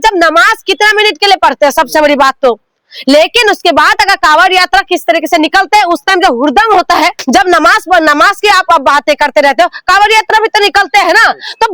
जब नमाज कितना मिनट के लिए पढ़ते हैं सबसे बड़ी बात तो, लेकिन उसके बाद अगर कांवड़ यात्रा किस तरीके से निकलते हैं उस टाइम जो हुड़दंग होता है, जब नमाज की आप बातें करते रहते हो, कांवड़ यात्रा भी तो निकलते हैं ना, तो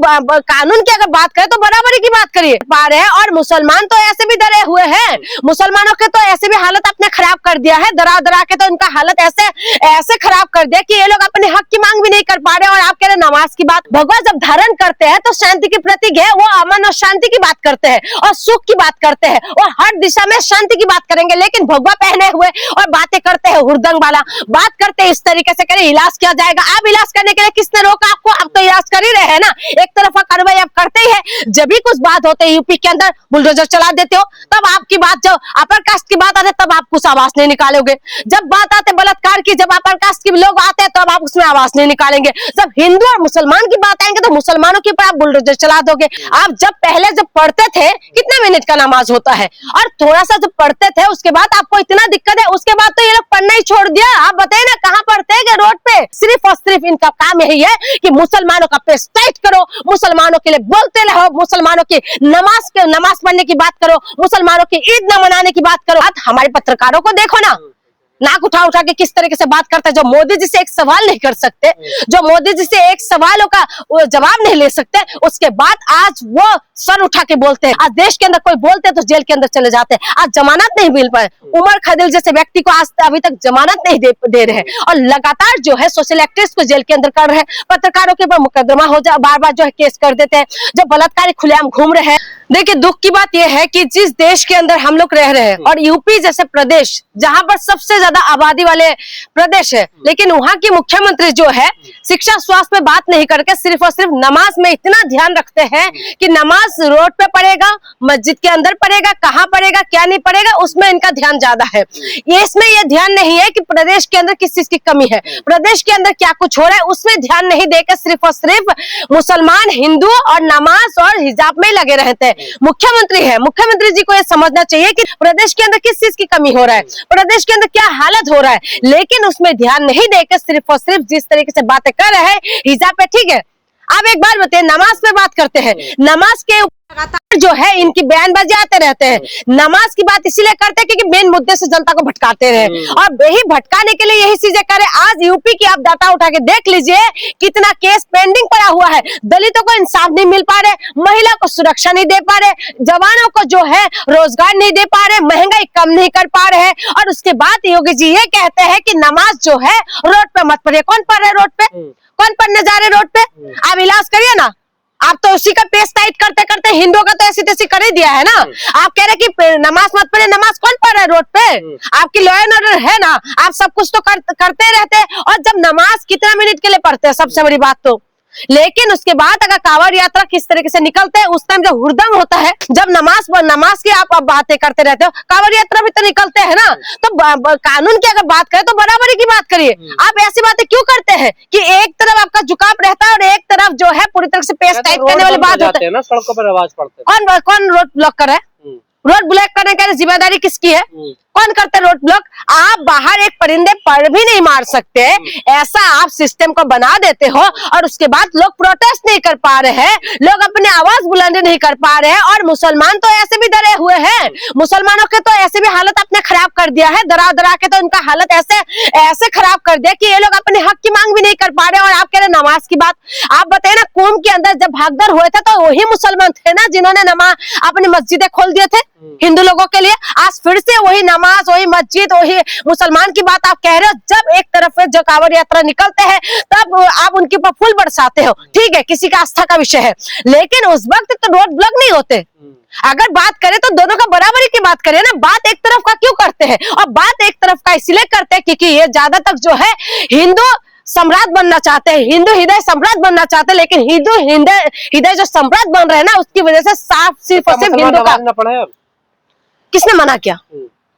कानून की अगर बात करें तो बराबरी की बात करिए पा रहे हैं। और मुसलमान तो ऐसे भी डरे हुए हैं, मुसलमानों के तो ऐसे भी हालत आपने खराब कर दिया है, डरा डरा के तो उनका हालत ऐसे खराब कर दिया कि ये लोग अपने हक की मांग भी नहीं कर पा रहे। और आप कह रहे नमाज की बात, भगवान जब धारण करते हैं तो शांति की प्रतीक है, वो अमन और शांति की बात करते हैं और सुख की बात करते हैं और हर दिशा में शांति की बात करेंगे। लेकिन भगवा पहने हुए और बातें करते हैं हुड़दंग वाला, बात करते हैं इस तरीके से, करें इलाज किया जाएगा। आप इलाज करने के लिए किसने रोका आपको? आप तो इलाज कर ही रहे हैं ना, एक तरफा कार्रवाई आप करते ही है। जब भी कुछ बात होते है यूपी के अंदर बुलडोजर चला देते हो, तब आपकी बात, जब अपर कास्ट की बात आते तब आप कुछ आवाज नहीं निकालोगे। जब बात आते बलात्कार की, जब अपर कास्ट के लोग आते हैं तब आप उसमें आवाज नहीं निकालेंगे। जब हिंदू और मुसलमान की बात आएंगे तो मुसलमानों के ऊपर आप बुलडोजर चला दोगे। आप पहले जब पढ़ते थे कितने मिनट का नमाज होता है, और थोड़ा सा जब पढ़ते थे उसके बाद आपको इतना दिक्कत है, उसके बाद तो ये लोग पढ़ना ही छोड़ दिया। आप बताइए ना कहाँ पढ़ते हैं? रोड पे। सिर्फ और सिर्फ इनका काम यही है कि मुसलमानों का पेश टाइट करो, मुसलमानों के लिए बोलते रहो, मुसलमानों की नमाज पढ़ने की बात करो, मुसलमानों की ईद न मनाने की बात करो। हमारे पत्रकारों को देखो ना, नाक उठा उठा के किस तरीके से बात करते हैं। जो मोदी जी से एक सवाल नहीं कर सकते, जो मोदी जी से एक सवालों का जवाब नहीं ले सकते, उसके बाद आज वो सर उठा के बोलते हैं। आज देश के अंदर कोई बोलते हैं तो जेल के अंदर चले जाते हैं। आज जमानत नहीं मिल पाए, उमर खदिल जैसे व्यक्ति को आज अभी तक जमानत नहीं दे रहे हैं, और लगातार जो है सोशल एक्टिविस्ट को जेल के अंदर कर रहे हैं। पत्रकारों के ऊपर मुकदमा हो जाए, बार बार जो है केस कर देते हैं, जो बलात्कारी खुलेआम घूम रहे हैं। देखिए दुख की बात यह है कि जिस देश के अंदर हम लोग रह रहे हैं, और यूपी जैसे प्रदेश जहां पर सबसे ज्यादा आबादी वाले प्रदेश है, लेकिन वहां की मुख्यमंत्री जो है शिक्षा स्वास्थ्य पे बात नहीं करके सिर्फ और सिर्फ नमाज में इतना ध्यान रखते हैं कि नमाज रोड पे पढ़ेगा, मस्जिद के अंदर पढ़ेगा, कहाँ पढ़ेगा क्या नहीं पढ़ेगा, उसमें इनका ध्यान ज्यादा है। इसमें यह ध्यान नहीं है कि प्रदेश के अंदर किस चीज की कमी है, प्रदेश के अंदर क्या कुछ हो रहा है, उसमें ध्यान नहीं देकर सिर्फ और सिर्फ मुसलमान, हिंदू और नमाज और हिजाब में लगे रहते हैं। मुख्यमंत्री है, मुख्यमंत्री जी को यह समझना चाहिए कि प्रदेश के अंदर किस चीज की कमी हो रहा है, प्रदेश के अंदर क्या हालत हो रहा है, लेकिन उसमें ध्यान नहीं देकर सिर्फ और सिर्फ जिस तरीके से बातें कर रहे हैं हिजाब पे। ठीक है, आप एक बार बताइए, नमाज पे बात करते हैं, नमाज के लगातार जो है इनकी बयानबाजी आते रहते हैं। नमाज की बात इसीलिए करते हैं क्योंकि मेन मुद्दे से जनता को भटकाते रहे, और यही भटकाने के लिए यही चीजें करे। आज यूपी की आप डाटा उठा के देख लीजिए, कितना केस पेंडिंग पड़ा हुआ है। दलितों को इंसाफ नहीं मिल पा रहे, महिला को सुरक्षा नहीं दे पा रहे, जवानों को जो है रोजगार नहीं दे पा रहे, महंगाई कम नहीं कर पा रहे, और उसके बाद योगी जी ये कहते हैं कि नमाज जो है रोड पे मत पढ़िए। कौन पढ़ रहे रोड पे? कौन पढ़ने जा रहे रोड पे? आप इलाज करिए ना, आप तो उसी का पेश टाइट करते करते हिंदुओं का तो ऐसी तैसी कर ही दिया है ना। आप कह रहे कि नमाज मत पढ़े, नमाज कौन पढ़ रहा है रोड पे? आपकी लॉ एंड ऑर्डर है ना, आप सब कुछ तो करते रहते हैं। और जब नमाज कितना मिनट के लिए पढ़ते हैं सबसे बड़ी बात तो, लेकिन उसके बाद अगर कांवड़ यात्रा किस तरीके से निकलते हैं उस टाइम जो हुड़दंग होता है, जब नमाज की आप बातें करते रहते हो, कांवड़ यात्रा भी तो निकलते हैं ना, तो कानून की अगर बात करें तो बराबरी की बात करिए। आप ऐसी बातें क्यों करते हैं कि एक तरफ आपका झुकाव रहता है और एक तरफ जो है पूरी तरह से पेश टाइप करने वाली बात होती है ना। सड़कों पर आवाज पड़ते हैं, कौन रोड ब्लॉक कर रहा है? रोड ब्लॉक करने की जिम्मेदारी किसकी है? कौन करते रोड ब्लॉक? आप बाहर एक परिंदे पर भी नहीं मार सकते, ऐसा आप सिस्टम को बना देते हो, और उसके बाद लोग प्रोटेस्ट नहीं कर पा रहे हैं, लोग अपनी आवाज बुलंद नहीं कर पा रहे हैं। और मुसलमान तो ऐसे भी डरे हुए हैं, मुसलमानों के तो ऐसे भी हालत आपने खराब कर दिया है, डरा डरा के तो उनका हालत ऐसे खराब कर दिया कि ये लोग अपने हक की मांग भी नहीं कर पा रहे। और आप कह रहे नमाज की बात, आप बताइए ना, कुंभ के अंदर जब भागदौड़ हुए थे तो वही मुसलमान थे ना जिन्होंने अपनी मस्जिदें खोल दिए थे हिंदू लोगों के लिए। आज फिर से वही नमाज, वही मस्जिद, वही मुसलमान की बात आप कह रहे हो। जब एक तरफ जो कांवड़ यात्रा निकलते हैं तब आप उनके ऊपर फूल बरसाते हो, ठीक है, किसी का आस्था का विषय है, लेकिन उस वक्त तो रोड ब्लॉक नहीं होते। अगर बात करें तो दोनों का बराबरी की बात करें ना, बात एक तरफ का क्यों करते हैं? और बात एक तरफ का इसलिए करते हैं क्योंकि ये ज्यादा तक जो है हिंदू सम्राट बनना चाहते हैं, हिंदू हृदय सम्राट बनना चाहते हैं, लेकिन हिंदू हृदय जो सम्राट बन रहे हैं ना, उसकी वजह से सिर्फ और सिर्फ हिंदू का। किसने मना किया?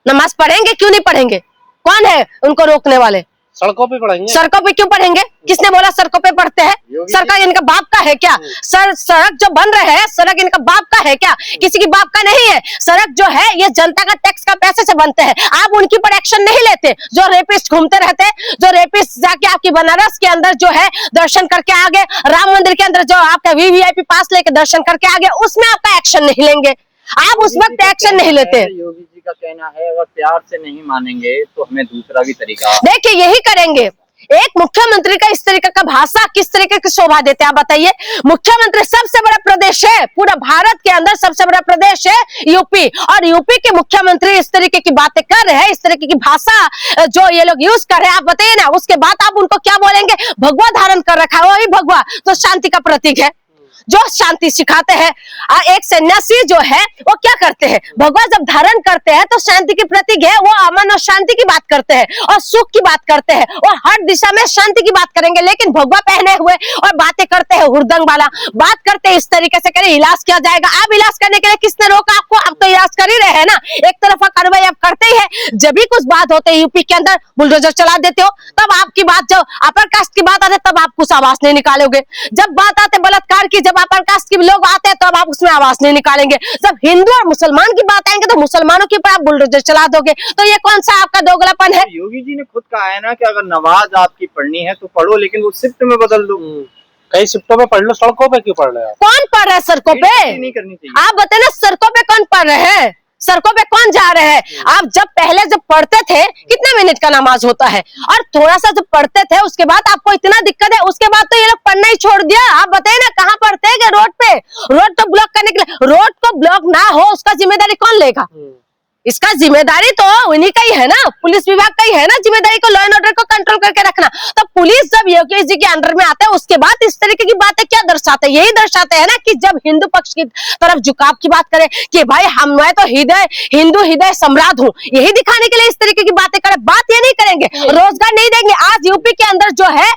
नमाज पढ़ेंगे, क्यों नहीं पढ़ेंगे? कौन है उनको रोकने वाले? सड़कों पे पढ़ेंगे। सड़कों पे क्यों पढ़ेंगे? किसने बोला सड़कों पे पढ़ते हैं? सड़क इनका बाप का है क्या? सड़क जो बन रहे हैं, सड़क इनका बाप का है क्या? किसी की बाप का नहीं है। सड़क जो है ये जनता का टैक्स का पैसे से बनते हैं। आप उनके ऊपर एक्शन नहीं लेते। जो रेपिस्ट घूमते रहते हैं, जो रेपिस्ट जाके आपकी बनारस के अंदर जो है दर्शन करके आ गए, राम मंदिर के अंदर जो आपका वीवीआईपी पास लेके दर्शन करके आ गए, उसमें आपका एक्शन नहीं लेंगे। आप उस वक्त एक्शन नहीं लेते। योगी जी का कहना है अगर प्यार से नहीं मानेंगे तो हमें दूसरा भी तरीका। देखिए यही करेंगे। एक मुख्यमंत्री का इस तरीके का भाषा किस तरीके की शोभा देते हैं आप बताइए। मुख्यमंत्री सबसे बड़ा प्रदेश है, पूरा भारत के अंदर सबसे बड़ा प्रदेश है यूपी, और यूपी के मुख्यमंत्री इस तरीके की बातें कर रहे हैं, इस तरीके की भाषा जो ये लोग यूज कर रहे हैं, आप बताइए ना। उसके बाद आप उनको क्या बोलेंगे? भगवा धारण कर रखा है, वही भगवा तो शांति का प्रतीक है, जो शांति सिखाते हैं। एक सन्यासी जो है वो क्या करते हैं? भगवा जब धारण करते हैं तो शांति की प्रतीक है, वो अमन और शांति की बात करते हैं और सुख की बात करते हैं और हर दिशा में शांति की बात करेंगे। लेकिन भगवा पहने हुए और बातें करते हैं हुड़दंग वाला, बात करते हैं इस तरीके से, करें इलाज किया जाएगा। आप इलाज करने के लिए किसने रोका आपको? आप तो इलाज कर ही रहे हैं ना, एक तरफा कार्रवाई आप करते ही है। जब भी कुछ बात होते है यूपी के अंदर बुलडोजर चला देते हो, तब आपकी बात, जब अपर कास्ट की बात आती है तब आप कुछ आवाज नहीं निकालोगे। जब बात आते बलात्कार की, जब अपर कास्ट के लोग आते हैं तो अब आप उसमें आवाज नहीं निकालेंगे। जब हिंदू और मुसलमान की बात आएंगे तो मुसलमानों के ऊपर आप बुलडोजर चला दोगे। तो ये कौन सा आपका दोगलापन है? योगी जी ने खुद कहा है ना कि अगर नमाज आपकी पढ़नी है तो पढ़ो, लेकिन वो शिफ्ट में बदल दो। कई शिफ्टों में पढ़ लो, सड़कों पे क्यों पढ़ रहे हो? कौन पढ़ रहा है सड़कों पे? नहीं करनी चाहिए। आप बताए ना, सड़कों पे कौन पढ़ रहे हैं? सड़कों पे कौन जा रहे हैं? आप जब पहले जब पढ़ते थे कितने मिनट का नमाज होता है, और थोड़ा सा जब पढ़ते थे उसके बाद आपको इतना दिक्कत है, उसके बाद तो ये लोग पढ़ना ही छोड़ दिया। आप बताइए ना, कहाँ पढ़ते हैं? रोड पे, रोड तो ब्लॉक करने के लिए। रोड को ब्लॉक ना हो उसका जिम्मेदारी कौन लेगा? इसका जिम्मेदारी तो उन्हीं का ही है ना, पुलिस विभाग का ही है ना जिम्मेदारी को लॉ एंड ऑर्डर को कंट्रोल करके रखना। तो पुलिस जब योगी जी के अंडर में आता है उसके बाद इस तरीके की बातें क्या दर्शाते हैं? यही दर्शाते हैं ना कि जब हिंदू पक्ष की तरफ झुकाव की बात करें कि भाई मैं तो हिंदू हृदय सम्राट हूँ, यही दिखाने के लिए इस तरीके की बातें करें। बात ये नहीं करेंगे, रोजगार नहीं देंगे। आज यूपी के अंदर जो है,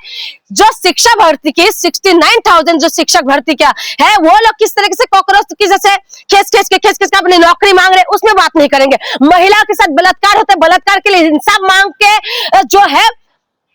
जो शिक्षा भर्ती की 69,000 जो शिक्षक भर्ती क्या है, वो लोग किस तरीके से कॉकरोच की जैसे खेस के अपनी नौकरी मांग रहे, उसमें बात नहीं करेंगे। महिला के साथ बलात्कार होते, बलात्कार के लिए इंसाफ मांग के जो है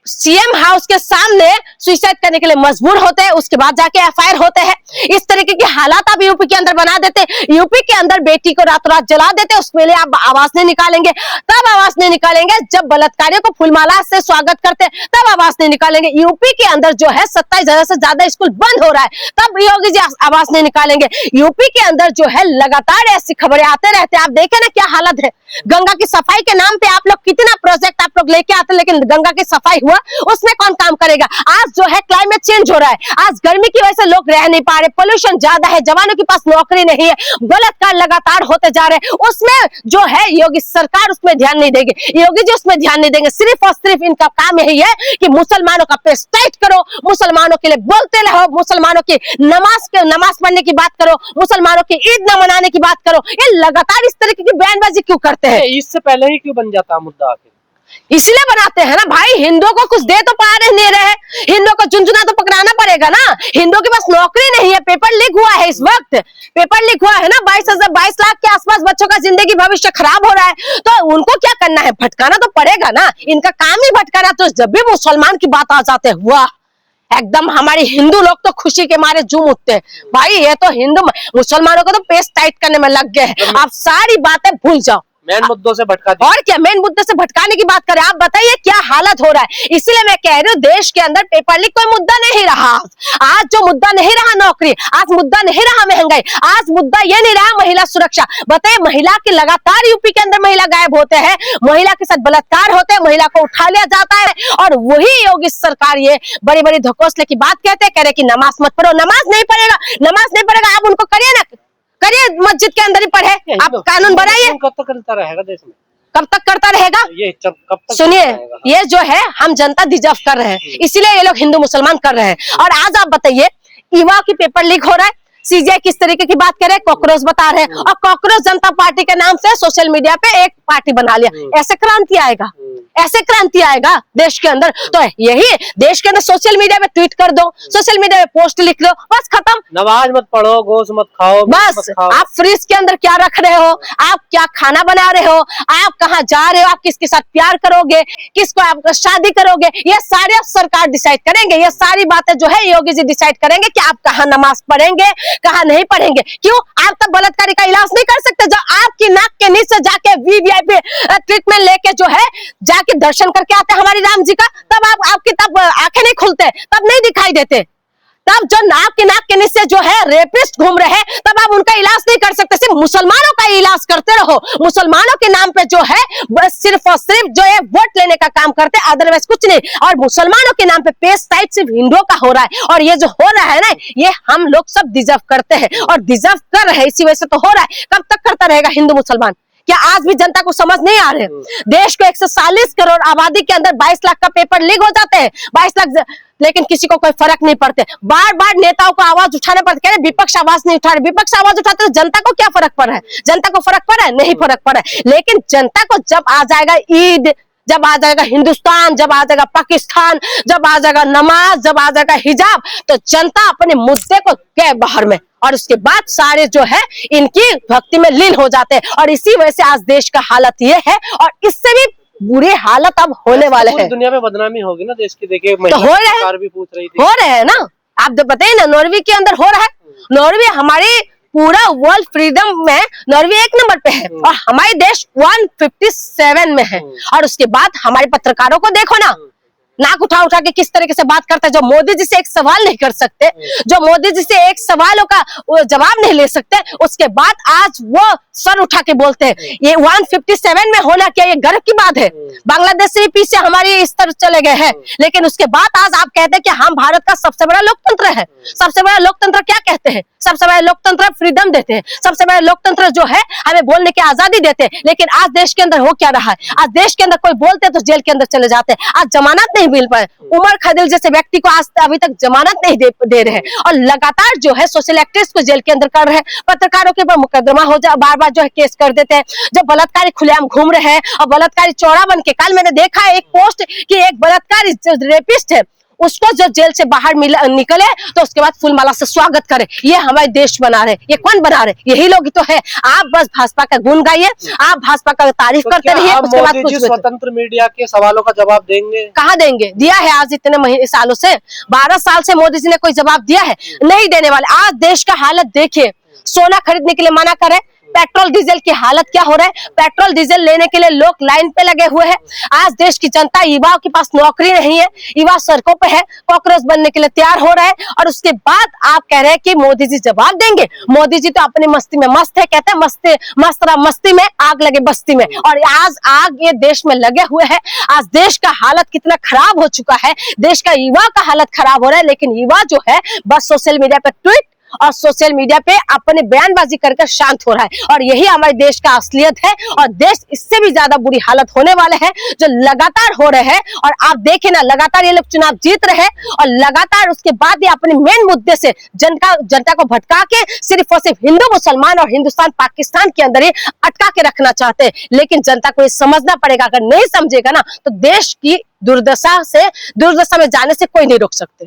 सीएम हाउस के सामने सुसाइड करने के लिए मजबूर होते हैं, उसके बाद जाके एफआईआर होते हैं। इस तरीके के हालात आप यूपी के अंदर बना देते। यूपी के अंदर बेटी को रातों रात जला देते, उसके लिए आप आवाज नहीं निकालेंगे। तब आवाज नहीं निकालेंगे जब बलात्कारियों को फूलमाला से स्वागत करते, तब आवाज नहीं निकालेंगे। यूपी के अंदर जो है 27,000 से ज्यादा स्कूल बंद हो रहा है, तब योगी जी आवाज नहीं निकालेंगे। यूपी के अंदर जो है लगातार ऐसी खबरें आते रहते हैं। आप देखें ना क्या हालत है। गंगा की सफाई के नाम पे आप लोग कितना प्रोजेक्ट आप लोग लेके आते, लेकिन गंगा की सफाई हुआ उसमें कौन काम करेगा? आज जो है क्लाइमेट चेंज हो रहा है, आज गर्मी की वजह से लोग रह नहीं पा रहे, पोल्यूशन ज्यादा है, जवानों के पास नौकरी नहीं है, बलात्कार लगातार होते जा रहे हैं। उसमें जो है योगी सरकार उसमें ध्यान नहीं देगी, योगी जी उसमें ध्यान नहीं देंगे। सिर्फ और सिर्फ इनका काम यही है कि मुसलमानों का पेश टाइट करो, मुसलमानों के लिए बोलते रहो, मुसलमानों की नमाज पढ़ने की बात करो, मुसलमानों की ईद न मनाने की बात करो। ये लगातार इस तरीके की बयानबाजी क्यों करते हैं? इससे पहले ही क्यों बन जाता मुद्दा आखिर? इसलिए बनाते हैं ना भाई, हिंदुओं को कुछ दे तो पा नहीं रहे, हिंदुओं को चुनचुना तो पकड़ाना पड़ेगा ना। हिंदुओं के पास नौकरी नहीं है, पेपर लीक हुआ है, इस वक्त पेपर लीक हुआ है ना, 22 लाख के आसपास बच्चों का जिंदगी भविष्य खराब हो रहा है, तो उनको क्या करना है? भटकाना तो पड़ेगा ना, इनका काम ही भटकाना। तो जब भी मुसलमान की बात आ जाते हैं, वाह एकदम हमारे हिंदू लोग तो खुशी के मारे झूम उठते हैं। भाई ये तो हिंदू मुसलमानों को तो पेश टाइट करने में लग गए हैं। आप सारी बातें भूल जाओ, मेन मुद्दों से भटका दिया। और क्या मेन मुद्दे से भटकाने की बात करें? आप बताइए क्या हालत हो रहा है। इसलिए मैं कह रही हूँ देश के अंदर पेपर लीक कोई मुद्दा नहीं रहा। आज जो मुद्दा नहीं रहा नौकरी, आज मुद्दा नहीं रहा महंगाई, आज मुद्दा ये नहीं रहा महिला सुरक्षा। बताइए, महिला के लगातार यूपी के अंदर महिला गायब होते हैं, महिला के साथ बलात्कार होते हैं, महिला को उठा लिया जाता है, और वही योगी सरकार ये बड़ी बड़ी धकोसले की बात कहते हैं, कह रहे कि नमाज मत पढ़ो। नमाज नहीं पढ़ेगा, नमाज नहीं पढ़ेगा, आप उनको करिए ना, करिए मस्जिद के अंदर ही पढ़े, आप कानून बनाइए। कब तक करता रहेगा देश में? कब तक करता रहेगा? ये कब तक? सुनिए, ये जो है हम जनता डिजर्व कर रहे हैं, इसीलिए ये लोग हिंदू मुसलमान कर रहे हैं। और आज आप बताइए, ईवा की पेपर लीक हो रहा है, सीजीआई किस तरीके की बात करे, कॉकरोच बता रहे हैं, और कॉकरोच जनता पार्टी के नाम से सोशल मीडिया पे एक पार्टी बना लिया। ऐसे क्रांति आएगा, ऐसे क्रांति आएगा देश के अंदर। तो यही देश के अंदर सोशल मीडिया पे ट्वीट कर दो, सोशल मीडिया पे पोस्ट लिख दो, बस खत्म। नमाज मत पढ़ो, गोश्त मत खाओ, बस आप फ्रिज के अंदर क्या रख रहे हो, आप क्या खाना बना रहे हो, आप कहाँ जा रहे हो, आप किसके साथ प्यार करोगे, किसको आप शादी करोगे, ये सारे सरकार डिसाइड करेंगे। ये सारी बातें जो है योगी जी डिसाइड करेंगे कि आप कहाँ नमाज पढ़ेंगे, कहाँ नहीं पढ़ेंगे। क्यों? आप तब बलात्कारी का इलाज नहीं कर सकते जो आपकी नाक के नीचे जाके वीवीआईपी ट्रीटमेंट लेके जो है जाके दर्शन करके आते हमारी राम जी का, तब आपकी तब आंखें नहीं खुलते, तब नहीं दिखाई देते। तब जो नाक के नीचे जो है रेपिस्ट घूम रहे हैं, तब आप उनका इलाज नहीं कर सकते, सिर्फ मुसलमानों का इलाज करते रहो। मुसलमानों के नाम पे जो है बस सिर्फ और सिर्फ जो है वोट लेने का काम करते हैं, अदरवाइज कुछ नहीं। और मुसलमानों के नाम पे पेश टाइप सिर्फ हिंदुओं का हो रहा है, और ये जो हो रहा है ना, ये हम लोग सब डिजर्व करते हैं और डिजर्व कर रहे हैं, इसी वजह से तो हो रहा है। कब तक करता रहेगा हिंदू मुसलमान? क्या आज भी जनता को समझ नहीं आ रहे? देश को 140 करोड़ आबादी के अंदर 22 लाख का पेपर लीक हो जाते हैं, 22 लाख, लेकिन किसी को कोई फर्क नहीं पड़ते। बार बार नेताओं को आवाज उठाना पड़ता है, कह रहे विपक्ष आवाज नहीं उठा रहे। विपक्ष आवाज उठाते तो जनता को क्या फर्क पड़ रहा है? जनता को फर्क पड़ रहा है? नहीं फर्क पड़ रहा है। लेकिन जनता को जब आ जाएगा ईद, जब आ जाएगा हिंदुस्तान, जब आ जाएगा पाकिस्तान, जब आ जाएगा नमाज, जब आ जाएगा हिजाब, तो जनता अपने मुद्दे को कह बाहर में, और उसके बाद सारे जो है इनकी भक्ति में लीन हो जाते हैं। और इसी वजह से आज देश का हालत ये है, और इससे भी बुरे हालत अब होने वाले हैं। दुनिया में बदनामी होगी ना देश की। देखिए तो हो रहे हैं, भी पूछ रही थी, हो रहे हैं ना, आप जो बताइए ना, नॉर्वे के अंदर हो रहा है। नॉर्वे हमारी पूरा वर्ल्ड फ्रीडम में नॉर्वे 1 नंबर पे है, और हमारे देश 157 में है। और उसके बाद हमारे पत्रकारों को देखो ना, नाक उठा उठा के किस तरीके से बात करते हैं। जो मोदी जी से एक सवाल नहीं कर सकते, जो मोदी जी से एक सवालों का जवाब नहीं ले सकते, उसके बाद आज वो सर उठा के बोलते हैं। ये 157 में होना क्या, ये गर्व की बात है। बांग्लादेश से भी पीछे हमारी स्तर चले गए हैं, लेकिन उसके बाद आज आप कहते हैं कि हम भारत का सबसे बड़ा लोकतंत्र है। सबसे बड़ा लोकतंत्र क्या कहते हैं? सबसे बड़ा लोकतंत्र फ्रीडम देते हैं, सबसे बड़ा लोकतंत्र जो है हमें बोलने की आजादी देते हैं। लेकिन आज देश के अंदर हो क्या रहा है? आज देश के अंदर कोई बोलते हैं तो जेल के अंदर चले जाते हैं। आज जमानत नहीं मिल पाए, उमर खदिल जैसे व्यक्ति को आज अभी तक जमानत नहीं दे रहे हैं, और लगातार जो है सोशल एक्टिविस्ट को जेल के अंदर कर रहे हैं। पत्रकारों के ऊपर मुकदमा हो जाए, बार बार जो है केस कर देते हैं। जो बलात्कारी खुलेआम घूम रहे हैं, और बलात्कारी चौड़ा बन के, कल मैंने देखा है एक पोस्ट कि एक बलात्कारी रेपिस्ट है, उसको जब जेल से बाहर निकले तो उसके बाद फूलमाला से स्वागत करे। ये हमारे देश बना रहे, ये कौन बना रहे? यही लोग ही तो है। आप बस भाजपा का गुण गाइए, आप भाजपा का तारीफ तो करते रहिए, उसके बाद कुछ स्वतंत्र मीडिया के सवालों का जवाब देंगे? कहाँ देंगे? दिया है आज इतने सालों से, 12 साल से मोदी जी ने कोई जवाब दिया है? नहीं देने वाले। आज देश का हालत देखिए, सोना खरीदने के लिए मना करे, पेट्रोल डीजल की हालत क्या हो रहा है? पेट्रोल डीजल लेने के लिए लोग लाइन पे लगे हुए हैं। आज देश की जनता, युवाओं के पास नौकरी नहीं है, युवा सड़कों पे है, कॉकरोच बनने के लिए तैयार हो रहा है। और उसके बाद आप कह रहे हैं कि मोदी जी जवाब देंगे। मोदी जी तो अपनी मस्ती में मस्त है, कहते हैं मस्ती में आग लगे बस्ती में। और आज आग ये देश में लगे हुए हैं। आज देश का हालत कितना खराब हो चुका है, देश का युवा का हालत खराब हो रहा है। लेकिन युवा जो है बस सोशल मीडिया पे ट्वीट और सोशल मीडिया पे अपने बयानबाजी करके शांत हो रहा है, और यही हमारे देश का असलियत है। और देश इससे भी ज्यादा बुरी हालत होने वाले हैं जो लगातार हो रहे हैं। और आप देखें ना, लगातार ये लोग चुनाव जीत रहे हैं, और लगातार उसके बाद ये अपने मेन मुद्दे से जनता को भटका के सिर्फ और सिर्फ हिंदू मुसलमान और हिंदुस्तान पाकिस्तान के अंदर ही अटका के रखना चाहते हैं। लेकिन जनता को ये समझना पड़ेगा, अगर नहीं समझेगा ना तो देश की दुर्दशा में जाने से कोई नहीं रोक सकते।